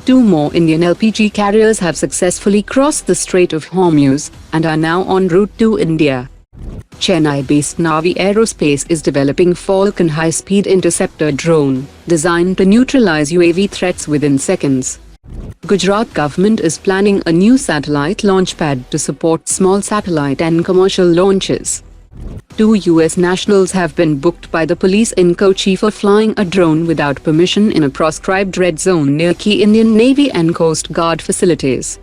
Two more Indian LPG carriers have successfully crossed the Strait of Hormuz and are now en route to India. Chennai-based Naavi Aerospace is developing Falcon high-speed interceptor drone, designed to neutralize UAV threats within seconds. Gujarat government is planning a new satellite launchpad to support small satellite and commercial launches. Two US nationals have been booked by the police in Kochi for flying a drone without permission in a proscribed red zone near key Indian Navy and Coast Guard facilities.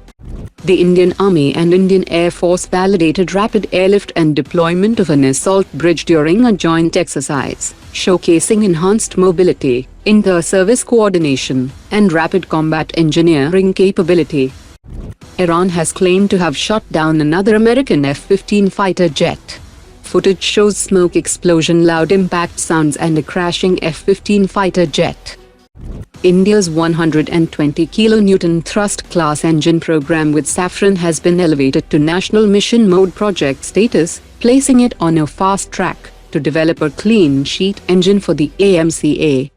The Indian Army and Indian Air Force validated rapid airlift and deployment of an assault bridge during a joint exercise, showcasing enhanced mobility, inter-service coordination, and rapid combat engineering capability. Iran has claimed to have shot down another American F-15 fighter jet. Footage shows smoke explosion, loud impact sounds and a crashing F-15 fighter jet. India's 120 kN thrust class engine program with Safran has been elevated to National Mission Mode project status, placing it on a fast track to develop a clean sheet engine for the AMCA.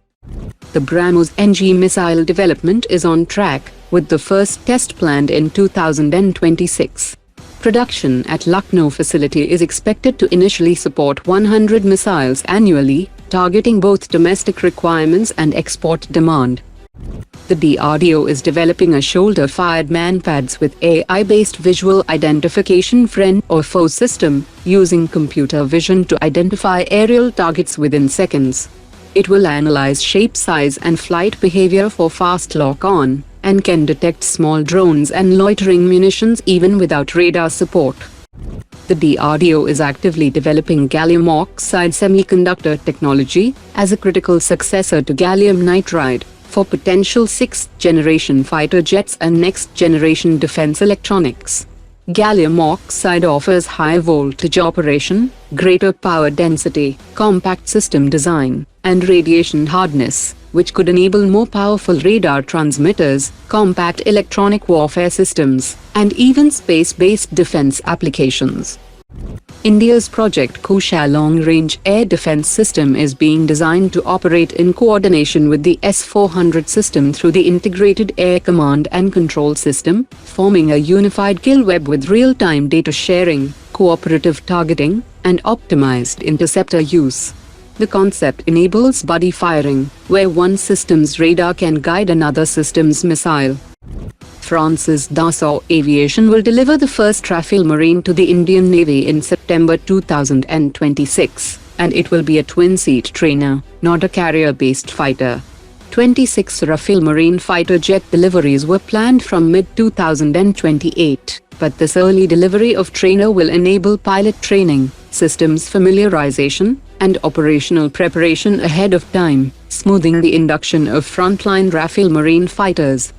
The Brahmos-NG missile development is on track, with the first test planned in 2026. Production at Lucknow facility is expected to initially support 100 missiles annually, targeting both domestic requirements and export demand. The DRDO is developing a shoulder-fired MANPADS with AI-based visual identification friend or foe system, using computer vision to identify aerial targets within seconds. It will analyze shape, size and flight behavior for fast lock-on, and can detect small drones and loitering munitions even without radar support. The DRDO is actively developing gallium oxide semiconductor technology as a critical successor to gallium nitride for potential 6th-generation fighter jets and next-generation defense electronics. Gallium oxide offers high-voltage operation, greater power density, compact system design, and radiation hardness, which could enable more powerful radar transmitters, compact electronic warfare systems, and even space-based defense applications. India's Project Kusha long-range air defense system is being designed to operate in coordination with the S-400 system through the Integrated Air Command and Control System, forming a unified kill web with real-time data sharing, cooperative targeting, and optimized interceptor use. The concept enables buddy firing, where one system's radar can guide another system's missile. France's Dassault Aviation will deliver the first Rafale Marine to the Indian Navy in September 2026, and it will be a twin-seat trainer, not a carrier-based fighter. 26 Rafale Marine fighter jet deliveries were planned from mid-2028, but this early delivery of trainer will enable pilot training, systems familiarization, and operational preparation ahead of time, smoothing the induction of frontline Rafale Marine fighters.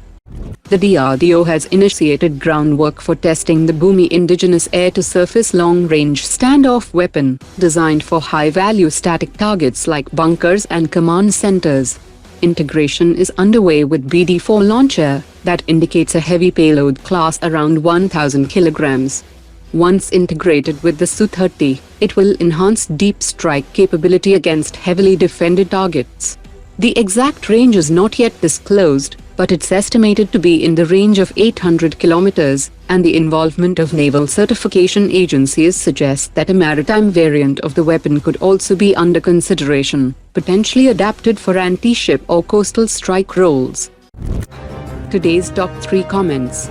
The DRDO has initiated groundwork for testing the Bhaumi indigenous air-to-surface long-range standoff weapon, designed for high-value static targets like bunkers and command centers. Integration is underway with BD-4 launcher that indicates a heavy payload class around 1,000 kilograms. Once integrated with the Su-30, it will enhance deep strike capability against heavily defended targets. The exact range is not yet disclosed, but it's estimated to be in the range of 800 kilometers, and the involvement of naval certification agencies suggests that a maritime variant of the weapon could also be under consideration, potentially adapted for anti-ship or coastal strike roles. Today's top 3 comments.